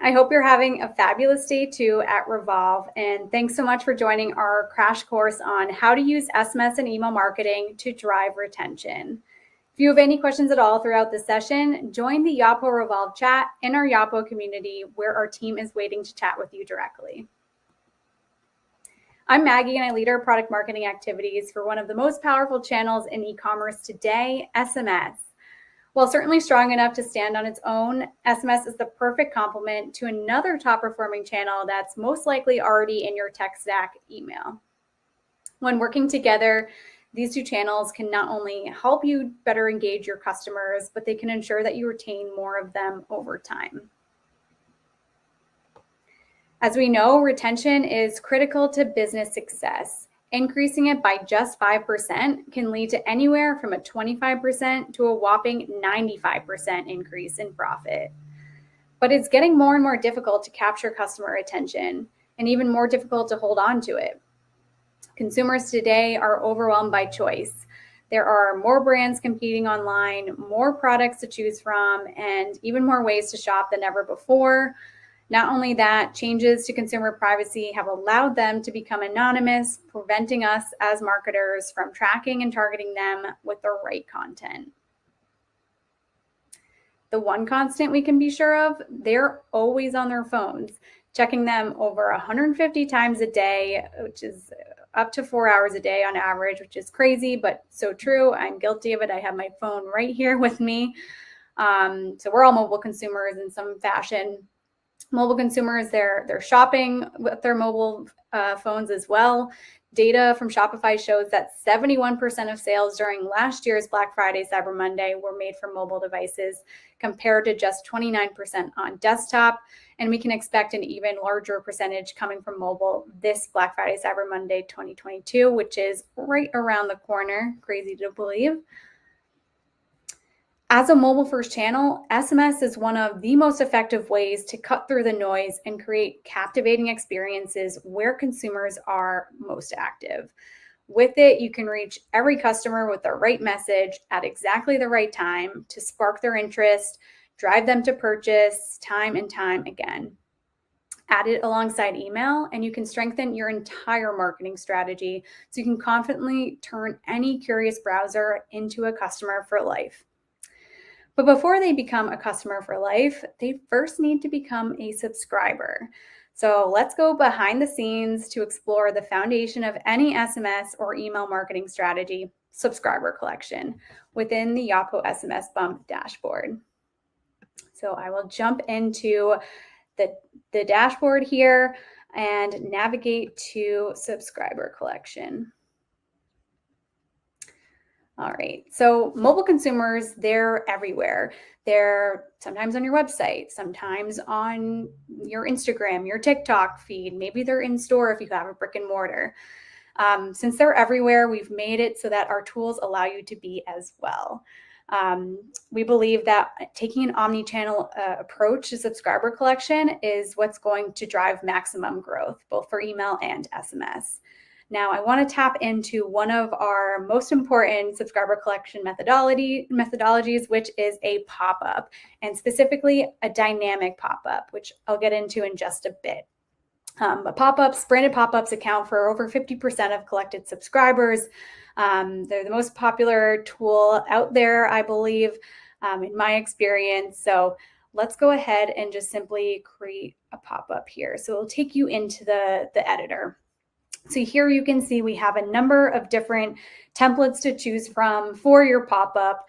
I hope you're having a fabulous day too at Revolve. And thanks so much for joining our crash course on how to use SMS and email marketing to drive retention. If you have any questions at all throughout the session, join the Yapo Revolve chat in our Yapo community where our team is waiting to chat with you directly. I'm Maggie and I lead our product marketing activities for one of the most powerful channels in e-commerce today, SMS. While certainly strong enough to stand on its own, SMS is the perfect complement to another top-performing channel that's most likely already in your tech stack, email. When working together, these two channels can not only help you better engage your customers, but they can ensure that you retain more of them over time. As we know, retention is critical to business success. Increasing it by just 5% can lead to anywhere from a 25% to a whopping 95% increase in profit. But it's getting more and more difficult to capture customer attention and even more difficult to hold on to it. Consumers today are overwhelmed by choice. There are more brands competing online, more products to choose from, and even more ways to shop than ever before. Not only that, changes to consumer privacy have allowed them to become anonymous, preventing us as marketers from tracking and targeting them with the right content. The one constant we can be sure of, they're always on their phones, checking them over 150 times a day, which is up to 4 hours a day on average, which is crazy, but so true. I'm guilty of it. I have my phone right here with me. So we're all mobile consumers in some fashion. Mobile consumers, they're shopping with their mobile phones as well. Data from Shopify shows that 71% of sales during last year's Black Friday, Cyber Monday were made from mobile devices compared to just 29% on desktop. And we can expect an even larger percentage coming from mobile this Black Friday, Cyber Monday 2022, which is right around the corner. Crazy to believe. As a mobile-first channel, SMS is one of the most effective ways to cut through the noise and create captivating experiences where consumers are most active. With it, you can reach every customer with the right message at exactly the right time to spark their interest, drive them to purchase time and time again. Add it alongside email, and you can strengthen your entire marketing strategy so you can confidently turn any curious browser into a customer for life. But before they become a customer for life, they first need to become a subscriber. So let's go behind the scenes to explore the foundation of any SMS or email marketing strategy, subscriber collection, within the Yapo SMS Bump dashboard. So I will jump into the dashboard here and navigate to subscriber collection. All right, so mobile consumers, they're everywhere. They're sometimes on your website, sometimes on your Instagram, your TikTok feed. Maybe they're in store if you have a brick and mortar. Since they're everywhere, we've made it so that our tools allow you to be as well. We believe that taking an omni-channel approach to subscriber collection is what's going to drive maximum growth, both for email and SMS. Now, I want to tap into one of our most important subscriber collection methodologies, which is a pop-up, and specifically a dynamic pop-up, which I'll get into in just a bit. But pop-ups, branded pop-ups account for over 50% of collected subscribers. They're the most popular tool out there, I believe, in my experience. So let's go ahead and just simply create a pop-up here. So it'll take you into the editor. So here you can see we have a number of different templates to choose from for your pop-up,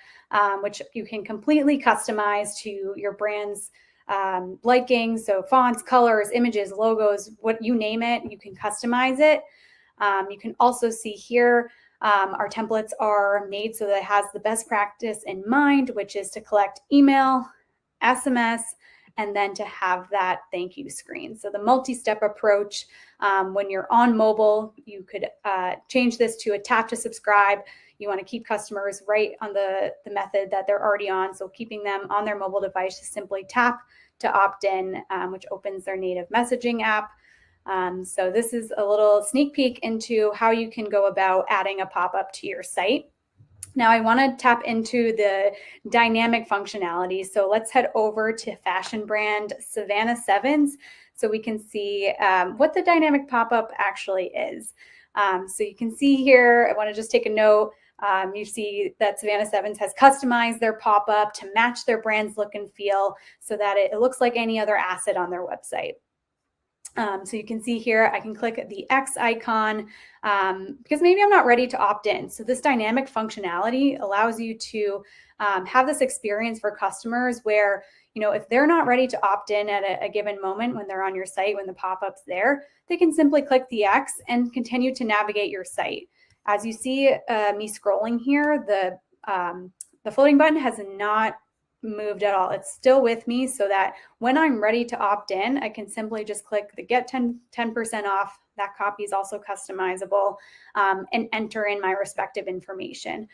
which you can completely customize to your brand's liking. So fonts, colors, images, logos, what you name it, you can customize it. You can also see here our templates are made so that it has the best practice in mind, which is to collect email, SMS, and then to have that thank you screen. So the multi-step approach, when you're on mobile, you could change this to a tap to subscribe. You want to keep customers right on the method that they're already on. So keeping them on their mobile device, just simply tap to opt in, which opens their native messaging app. So this is a little sneak peek into how you can go about adding a pop-up to your site. Now I want to tap into the dynamic functionality. So let's head over to fashion brand Savannah Sevens so we can see what the dynamic pop-up actually is. So you can see here, I want to just take a note. You see that Savannah Sevens has customized their pop-up to match their brand's look and feel so that it looks like any other asset on their website. So you can see here, I can click the X icon because maybe I'm not ready to opt in. So this dynamic functionality allows you to have this experience for customers where, if they're not ready to opt in at a given moment when they're on your site, when the pop-up's there, they can simply click the X and continue to navigate your site. As you see me scrolling here, the floating button has not moved at all. It's still with me so that when I'm ready to opt in, I can simply just click the get 10% off. That copy is also customizable and enter in my respective information.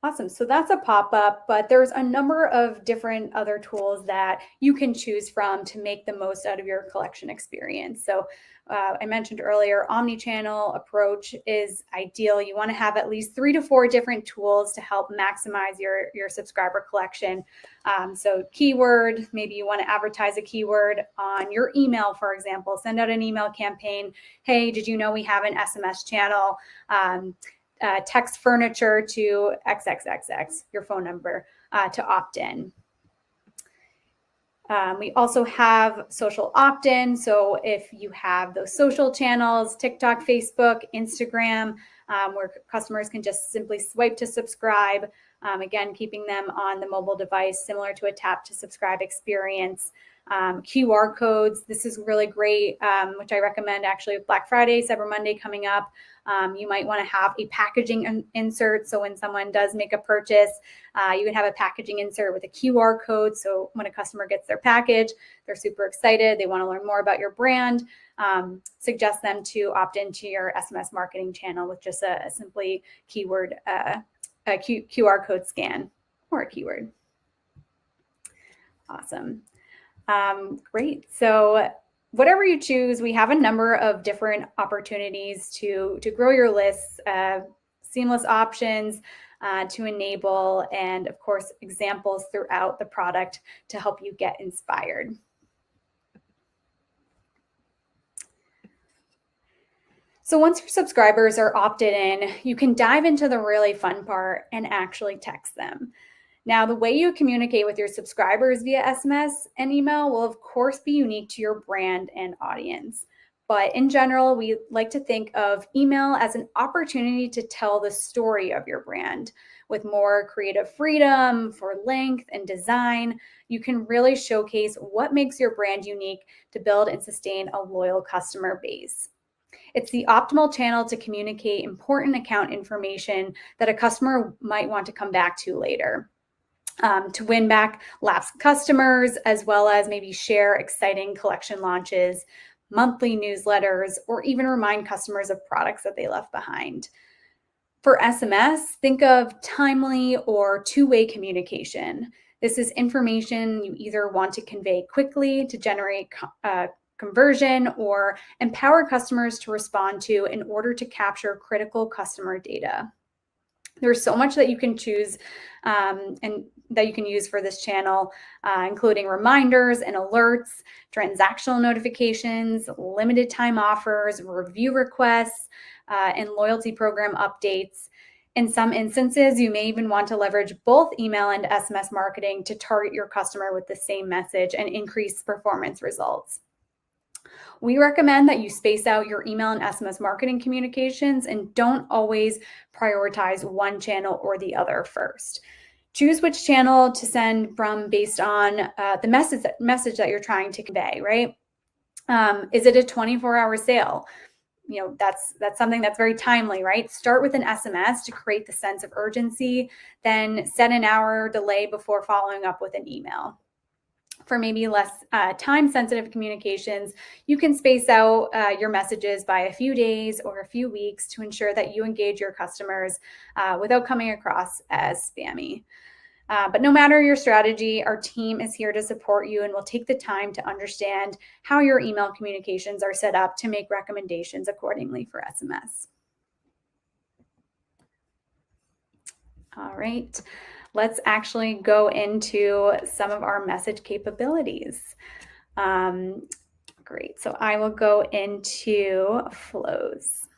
Awesome. So that's a pop-up, but there's a number of different other tools that you can choose from to make the most out of your collection experience. So I mentioned earlier, omni-channel approach is ideal. You want to have at least 3 to 4 different tools to help maximize your subscriber collection. So keyword, maybe you want to advertise a keyword on your email, for example, send out an email campaign. Hey, did you know we have an SMS channel? Text furniture to XXXX, your phone number, to opt in. We also have social opt-in. So if you have those social channels, TikTok, Facebook, Instagram, where customers can just simply swipe to subscribe, again, keeping them on the mobile device, similar to a tap to subscribe experience. QR codes, this is really great, which I recommend actually with Black Friday, Cyber Monday coming up. You might want to have a packaging insert. So when someone does make a purchase, you can have a packaging insert with a QR code. So when a customer gets their package, they're super excited. They want to learn more about your brand. Suggest them to opt into your SMS marketing channel with just a simply keyword, a QR code scan or a keyword. Awesome. Great. So whatever you choose, we have a number of different opportunities to grow your lists, seamless options to enable, and of course, examples throughout the product to help you get inspired. So once your subscribers are opted in, you can dive into the really fun part and actually text them. Now, the way you communicate with your subscribers via SMS and email will, of course, be unique to your brand and audience. But in general, we like to think of email as an opportunity to tell the story of your brand. With more creative freedom for length and design, you can really showcase what makes your brand unique to build and sustain a loyal customer base. It's the optimal channel to communicate important account information that a customer might want to come back to later. To win back lapsed customers, as well as maybe share exciting collection launches, monthly newsletters, or even remind customers of products that they left behind. For SMS, think of timely or two-way communication. This is information you either want to convey quickly to generate conversion or empower customers to respond to in order to capture critical customer data. There's so much that you can choose and that you can use for this channel, including reminders and alerts, transactional notifications, limited time offers, review requests, and loyalty program updates. In some instances, you may even want to leverage both email and SMS marketing to target your customer with the same message and increase performance results. We recommend that you space out your email and SMS marketing communications and don't always prioritize one channel or the other first. Choose which channel to send from based on the message that you're trying to convey, right? Is it a 24-hour sale? That's something that's very timely, right? Start with an SMS to create the sense of urgency, then set an hour delay before following up with an email. For maybe less time-sensitive communications, you can space out your messages by a few days or a few weeks to ensure that you engage your customers without coming across as spammy. But no matter your strategy, our team is here to support you and will take the time to understand how your email communications are set up to make recommendations accordingly for SMS. All right, let's actually go into some of our message capabilities. Great, so I will go into flows.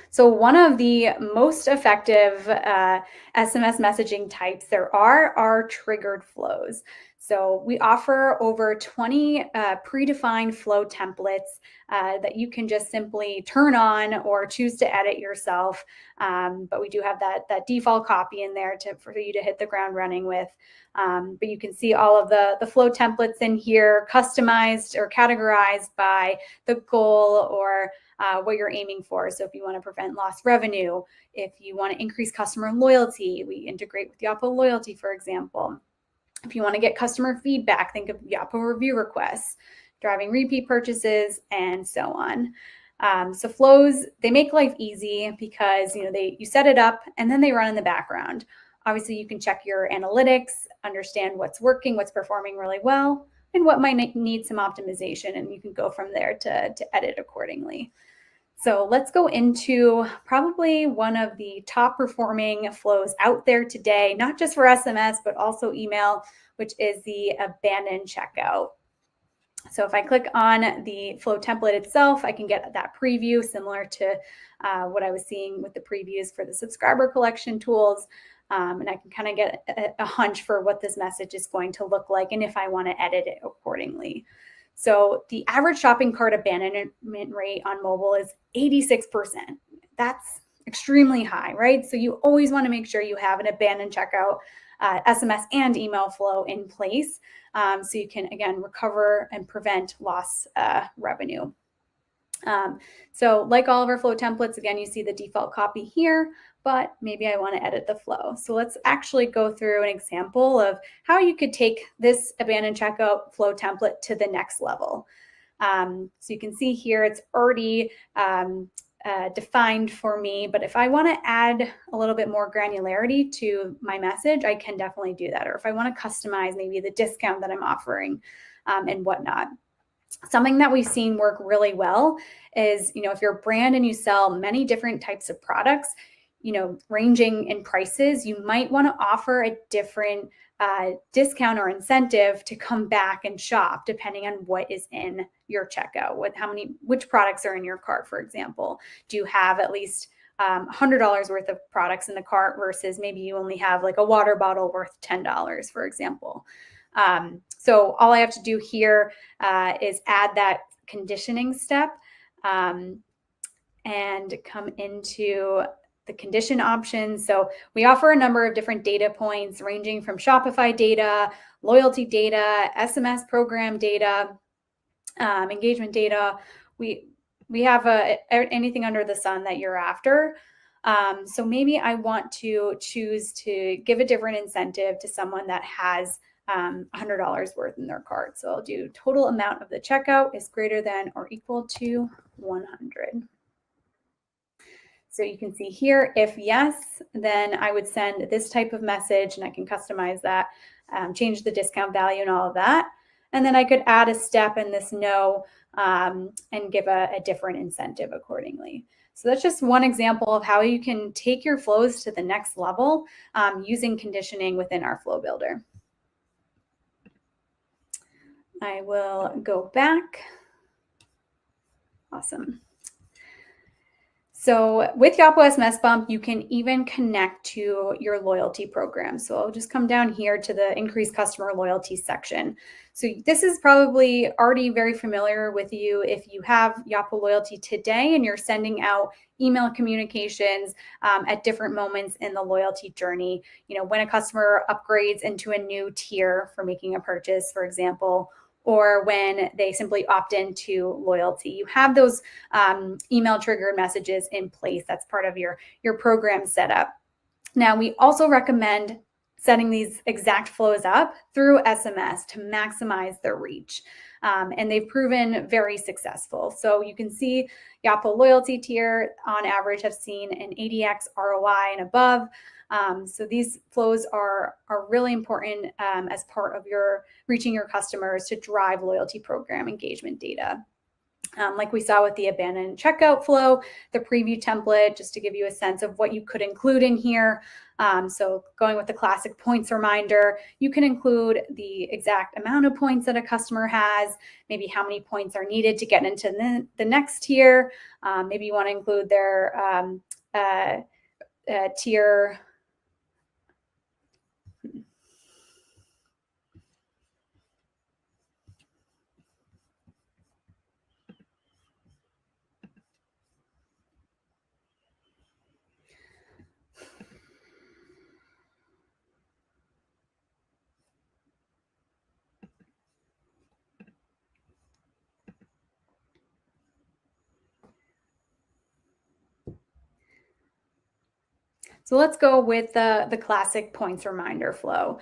So one of the most effective SMS messaging types there are triggered flows. So we offer over 20 predefined flow templates that you can just simply turn on or choose to edit yourself. But we do have that default copy in there for you to hit the ground running with. But you can see all of the flow templates in here, customized or categorized by the goal or what you're aiming for. So if you want to prevent lost revenue, if you want to increase customer loyalty, we integrate with Yapo Loyalty, for example. If you want to get customer feedback, think of Yapo review requests, driving repeat purchases, and so on. So flows, they make life easy because you set it up and then they run in the background. Obviously, you can check your analytics, understand what's working, what's performing really well, and what might need some optimization, and you can go from there to edit accordingly. So let's go into probably one of the top performing flows out there today, not just for SMS, but also email, which is the abandoned checkout. So if I click on the flow template itself, I can get that preview similar to what I was seeing with the previews for the subscriber collection tools. And I can kind of get a hunch for what this message is going to look like and if I want to edit it accordingly. So the average shopping cart abandonment rate on mobile is 86%. That's extremely high, right? So you always want to make sure you have an abandoned checkout, SMS and email flow in place so you can, again, recover and prevent lost revenue. So like all of our flow templates, again, you see the default copy here, but maybe I want to edit the flow. So let's actually go through an example of how you could take this abandoned checkout flow template to the next level. So you can see here it's already defined for me, but if I want to add a little bit more granularity to my message, I can definitely do that. Or if I want to customize maybe the discount that I'm offering and whatnot. Something that we've seen work really well is, if you're a brand and you sell many different types of products, ranging in prices, you might want to offer a different discount or incentive to come back and shop depending on what is in your checkout, which products are in your cart, for example. Do you have at least $100 worth of products in the cart versus maybe you only have like a water bottle worth $10, for example. So all I have to do here is add that conditioning step and come into the condition options. So we offer a number of different data points ranging from Shopify data, loyalty data, SMS program data, engagement data. We have anything under the sun that you're after. So maybe I want to choose to give a different incentive to someone that has $100 worth in their cart. So I'll do total amount of the checkout is greater than or equal to 100. So you can see here, if yes, then I would send this type of message and I can customize that, change the discount value and all of that. And then I could add a step in this no and give a different incentive accordingly. So that's just one example of how you can take your flows to the next level using conditioning within our flow builder. I will go back. Awesome. So with Yapo SMS Bump, you can even connect to your loyalty program. So I'll just come down here to the increased customer loyalty section. So this is probably already very familiar with you if you have Yapo Loyalty today and you're sending out email communications at different moments in the loyalty journey. When a customer upgrades into a new tier for making a purchase, for example, or when they simply opt into loyalty. You have those email triggered messages in place. That's part of your program setup. Now, we also recommend setting these exact flows up through SMS to maximize their reach. And they've proven very successful. So you can see Yapo Loyalty tier on average have seen an 80x ROI and above. So these flows are really important as part of your reaching your customers to drive loyalty program engagement data. Like we saw with the abandoned checkout flow, the preview template, just to give you a sense of what you could include in here. So going with the classic points reminder, you can include the exact amount of points that a customer has, maybe how many points are needed to get into the next tier. Maybe you want to include their tier. So let's go with the classic points reminder flow.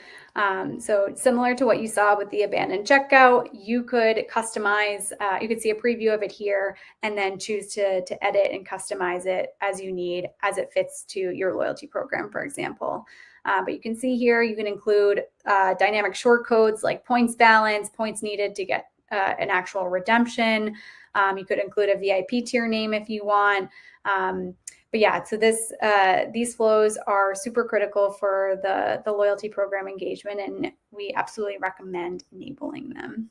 So similar to what you saw with the abandoned checkout, you could customize, you could see a preview of it here and then choose to edit and customize it as you need, as it fits to your loyalty program, for example. But you can see here, you can include dynamic short codes like points balance, points needed to get an actual redemption. You could include a VIP tier name if you want. But yeah, so these flows are super critical for the loyalty program engagement, and we absolutely recommend enabling them.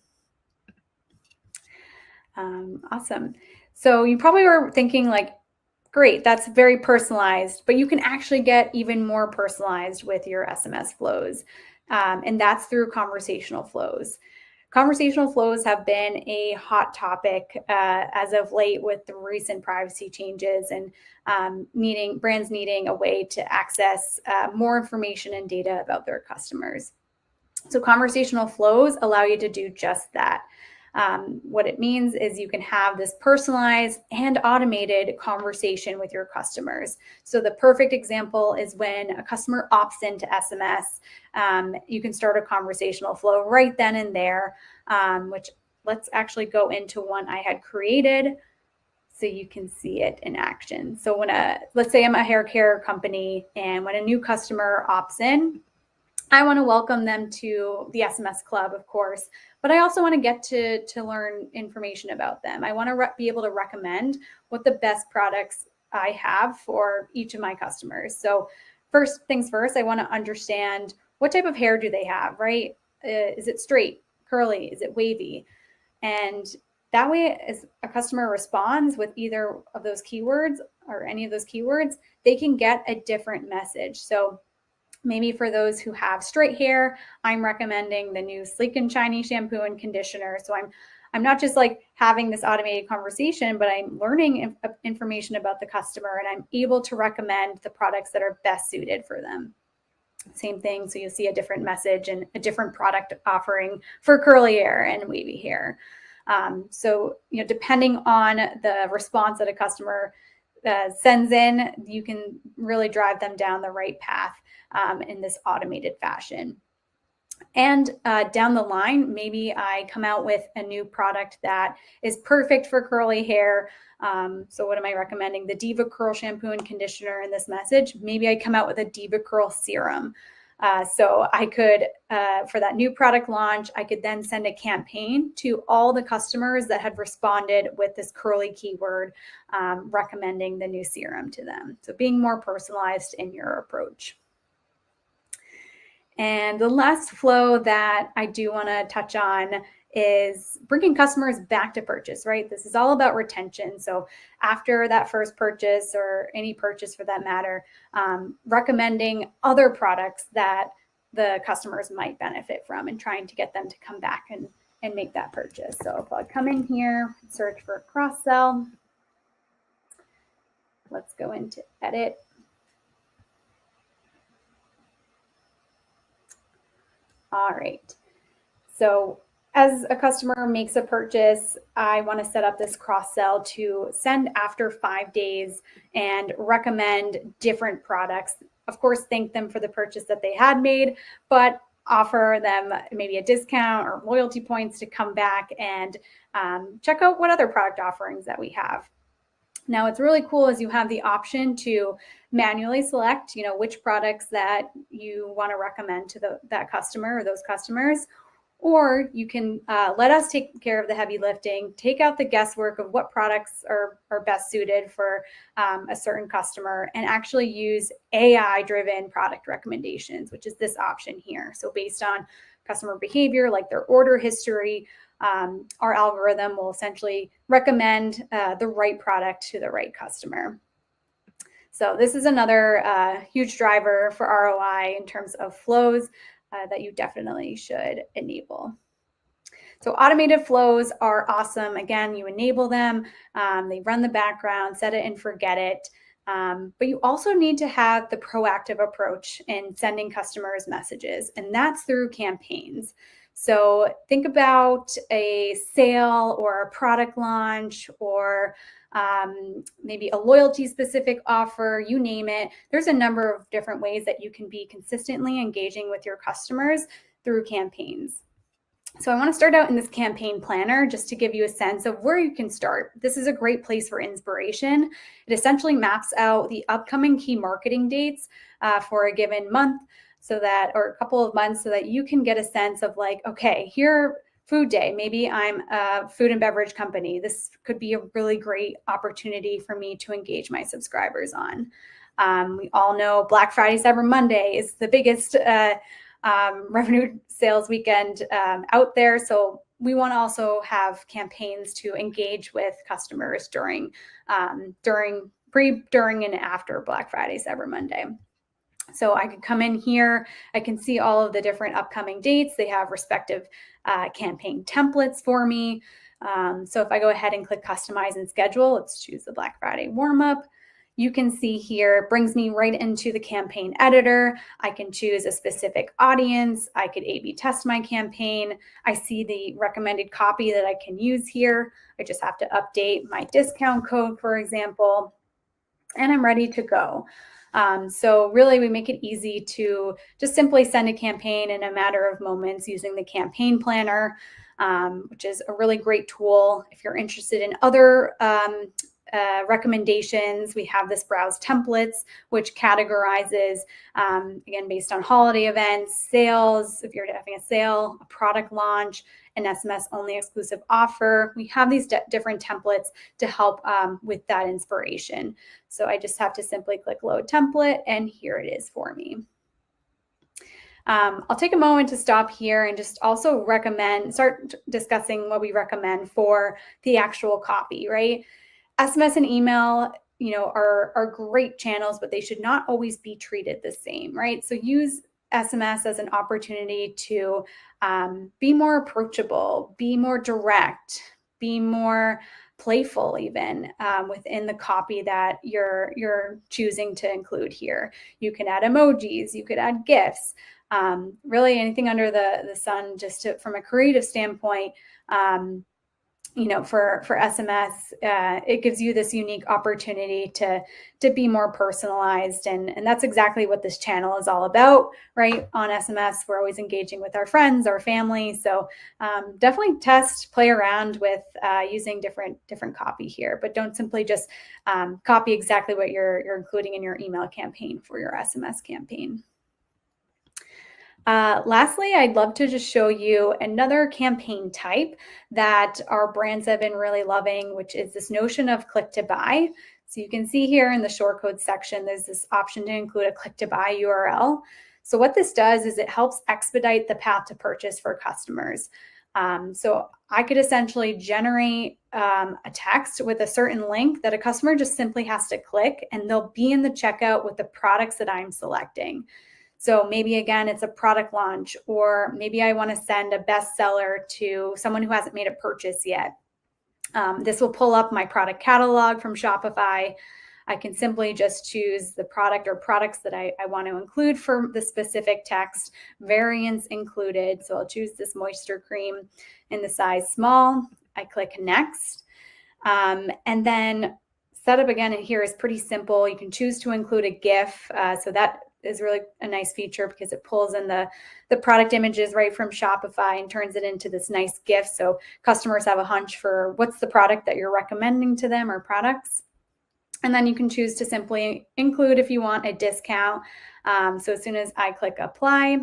Awesome. So you probably were thinking like, great, that's very personalized, but you can actually get even more personalized with your SMS flows. And that's through conversational flows. Conversational flows have been a hot topic as of late with the recent privacy changes and brands needing a way to access more information and data about their customers. So conversational flows allow you to do just that. What it means is you can have this personalized and automated conversation with your customers. So the perfect example is when a customer opts into SMS, you can start a conversational flow right then and there, which let's actually go into one I had created so you can see it in action. So let's say I'm a hair care company, and when a new customer opts in, I want to welcome them to the SMS club, of course, but I also want to get to learn information about them. I want to be able to recommend what the best products I have for each of my customers. So first things first, I want to understand what type of hair do they have, right? Is it straight, curly? Is it wavy? And that way, as a customer responds with either of those keywords or any of those keywords, they can get a different message. So maybe for those who have straight hair, I'm recommending the new Sleek and Shiny shampoo and conditioner. So I'm not just like having this automated conversation, but I'm learning information about the customer, and I'm able to recommend the products that are best suited for them. Same thing. So you'll see a different message and a different product offering for curly hair and wavy hair. So, depending on the response that a customer sends in, you can really drive them down the right path in this automated fashion. And down the line, maybe I come out with a new product that is perfect for curly hair. So what am I recommending? The Diva Curl shampoo and conditioner in this message. Maybe I come out with a Diva Curl serum. So I could, for that new product launch, I could then send a campaign to all the customers that had responded with this curly keyword, recommending the new serum to them. So being more personalized in your approach. And the last flow that I do want to touch on is bringing customers back to purchase, right? This is all about retention. So after that first purchase, or any purchase for that matter, recommending other products that the customers might benefit from and trying to get them to come back and make that purchase. So if I come in here, search for cross-sell, let's go into edit. All right. So as a customer makes a purchase, I want to set up this cross-sell to send after 5 days and recommend different products. Of course, thank them for the purchase that they had made, but offer them maybe a discount or loyalty points to come back and check out what other product offerings that we have. Now, what's really cool is you have the option to manually select, which products that you want to recommend to that customer or those customers, or you can let us take care of the heavy lifting, take out the guesswork of what products are best suited for a certain customer, and actually use AI-driven product recommendations, which is this option here. So based on customer behavior, like their order history, our algorithm will essentially recommend the right product to the right customer. So this is another huge driver for ROI in terms of flows that you definitely should enable. So automated flows are awesome. Again, you enable them, they run the background, set it and forget it. But you also need to have the proactive approach in sending customers messages, and that's through campaigns. So think about a sale or a product launch or maybe a loyalty specific offer, you name it. There's a number of different ways that you can be consistently engaging with your customers through campaigns. So I want to start out in this campaign planner just to give you a sense of where you can start. This is a great place for inspiration. It essentially maps out the upcoming key marketing dates for a given month, so that, or a couple of months, so that you can get a sense of like, okay, here, food day, maybe I'm a food and beverage company. This could be a really great opportunity for me to engage my subscribers on. We all know Black Friday, Cyber Monday is the biggest revenue sales weekend out there. So we want to also have campaigns to engage with customers during, during and after Black Friday, Cyber Monday. So I can come in here, I can see all of the different upcoming dates. They have respective campaign templates for me. So if I go ahead and click customize and schedule, let's choose the Black Friday warm up. You can see here, it brings me right into the campaign editor. I can choose a specific audience. I could A/B test my campaign. I see the recommended copy that I can use here. I just have to update my discount code, for example, and I'm ready to go. So really we make it easy to just simply send a campaign in a matter of moments using the campaign planner, which is a really great tool. If you're interested in other recommendations, we have this browse templates, which categorizes, again, based on holiday events, sales, if you're having a sale, a product launch, an SMS only exclusive offer. We have these different templates to help with that inspiration. So I just have to simply click load template, and here it is for me. I'll take a moment to stop here and just also start discussing what we recommend for the actual copy, right? SMS and email, are great channels, but they should not always be treated the same, right? So use SMS as an opportunity to be more approachable, be more direct, be more playful even within the copy that you're choosing to include here. You can add emojis, you could add GIFs, really anything under the sun, just from a creative standpoint. For SMS, it gives you this unique opportunity to be more personalized. And that's exactly what this channel is all about, right? On SMS, we're always engaging with our friends, our family. So definitely play around with using different copy here, but don't simply just copy exactly what you're including in your email campaign for your SMS campaign. Lastly, I'd love to just show you another campaign type that our brands have been really loving, which is this notion of click to buy. So you can see here in the shortcode section, there's this option to include a click to buy URL. So what this does is it helps expedite the path to purchase for customers. So I could essentially generate a text with a certain link that a customer just simply has to click, and they'll be in the checkout with the products that I'm selecting. So maybe, again, it's a product launch, or maybe I want to send a bestseller to someone who hasn't made a purchase yet. This will pull up my product catalog from Shopify. I can simply just choose the product or products that I want to include for the specific text, variants included. So I'll choose this moisture cream in the size small. I click next. And then setup again in here is pretty simple. You can choose to include a GIF. So that is really a nice feature because it pulls in the product images right from Shopify and turns it into this nice GIF. So customers have a hunch for what's the product that you're recommending to them, or products. And then you can choose to simply include, if you want, a discount. So as soon as I click apply,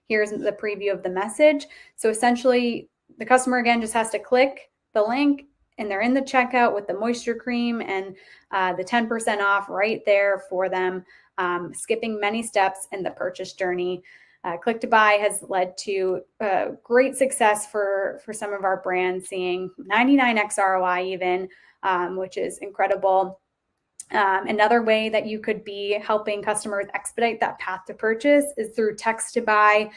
Here's the preview of the message. So essentially, the customer, again, just has to click the link, and they're in the checkout with the moisture cream and the 10% off right there for them, skipping many steps in the purchase journey. Click to buy has led to great success for some of our brands, seeing 99x ROI even, which is incredible. Another way that you could be helping customers expedite that path to purchase is through text to buy,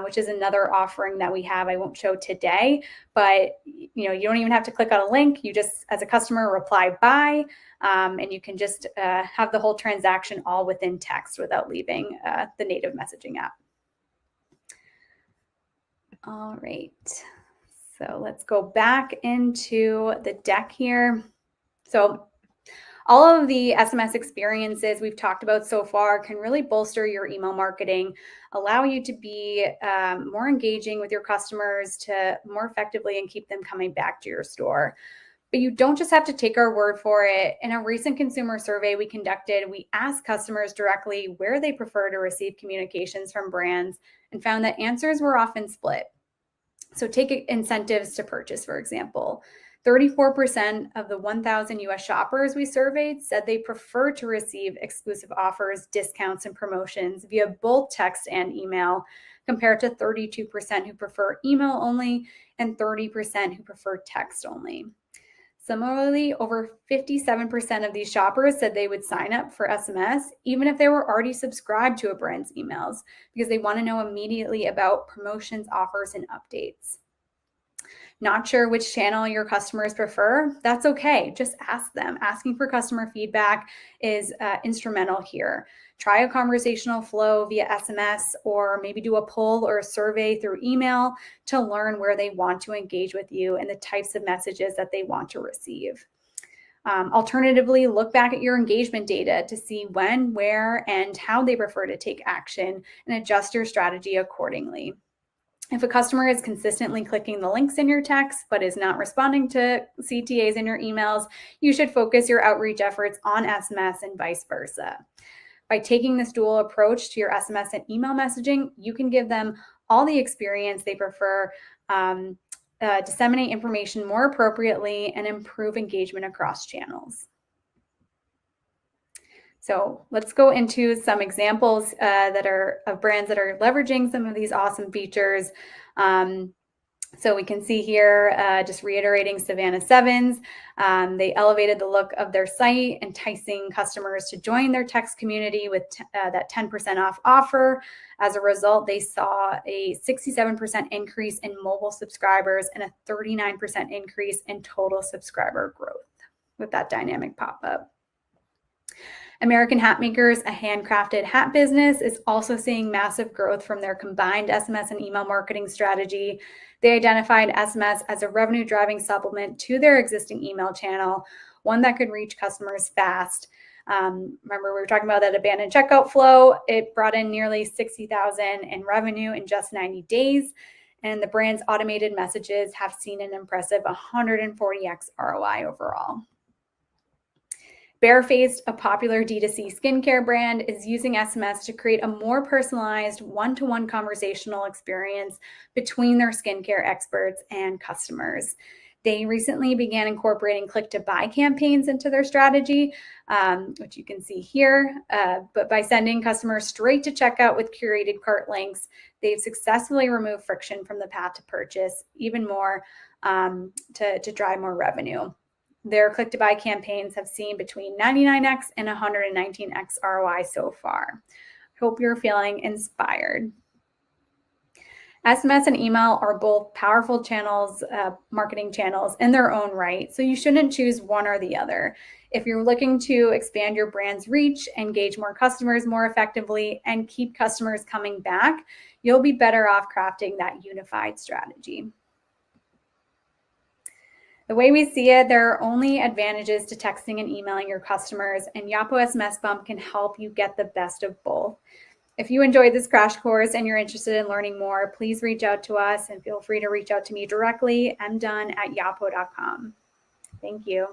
which is another offering that we have. I won't show today, but you don't even have to click on a link. You just, as a customer, reply buy, and you can just have the whole transaction all within text without leaving the native messaging app. All right, so let's go back into the deck here. So all of the SMS experiences we've talked about so far can really bolster your email marketing, allow you to be more engaging with your customers, to more effectively and keep them coming back to your store. But you don't just have to take our word for it. In a recent consumer survey we conducted, we asked customers directly where they prefer to receive communications from brands and found that answers were often split. So take incentives to purchase, for example. 34% of the 1,000 US shoppers we surveyed said they prefer to receive exclusive offers, discounts, and promotions via both text and email, compared to 32% who prefer email only and 30% who prefer text only. Similarly, over 57% of these shoppers said they would sign up for SMS even if they were already subscribed to a brand's emails, because they want to know immediately about promotions, offers, and updates. Not sure which channel your customers prefer? That's okay. Just ask them. Asking for customer feedback is instrumental here. Try a conversational flow via SMS, or maybe do a poll or a survey through email to learn where they want to engage with you and the types of messages that they want to receive. Alternatively, look back at your engagement data to see when, where, and how they prefer to take action, and adjust your strategy accordingly. If a customer is consistently clicking the links in your text but is not responding to CTAs in your emails, you should focus your outreach efforts on SMS and vice versa. By taking this dual approach to your SMS and email messaging, you can give them all the experience they prefer, disseminate information more appropriately, and improve engagement across channels. So let's go into some examples that are of brands that are leveraging some of these awesome features. So we can see here, just reiterating Savannah Sevens, they elevated the look of their site, enticing customers to join their text community with that 10% off offer. As a result, they saw a 67% increase in mobile subscribers and a 39% increase in total subscriber growth with that dynamic pop-up. American Hat Makers, a handcrafted hat business, is also seeing massive growth from their combined SMS and email marketing strategy. They identified SMS as a revenue-driving supplement to their existing email channel, one that could reach customers fast. Remember, we were talking about that abandoned checkout flow. It brought in nearly $60,000 in revenue in just 90 days. And the brand's automated messages have seen an impressive 140x ROI overall. Barefaced, a popular D2C skincare brand, is using SMS to create a more personalized one-to-one conversational experience between their skincare experts and customers. They recently began incorporating click-to-buy campaigns into their strategy, which you can see here. But by sending customers straight to checkout with curated cart links, they've successfully removed friction from the path to purchase even more, to drive more revenue. Their click-to-buy campaigns have seen between 99x and 119x ROI so far. Hope you're feeling inspired. SMS and email are both powerful channels, marketing channels in their own right, so you shouldn't choose one or the other. If you're looking to expand your brand's reach, engage more customers more effectively, and keep customers coming back, you'll be better off crafting that unified strategy. The way we see it, there are only advantages to texting and emailing your customers, and Yapo SMS Bump can help you get the best of both. If you enjoyed this crash course and you're interested in learning more, please reach out to us, and feel free to reach out to me directly, mdunn@yapo.com. Thank you.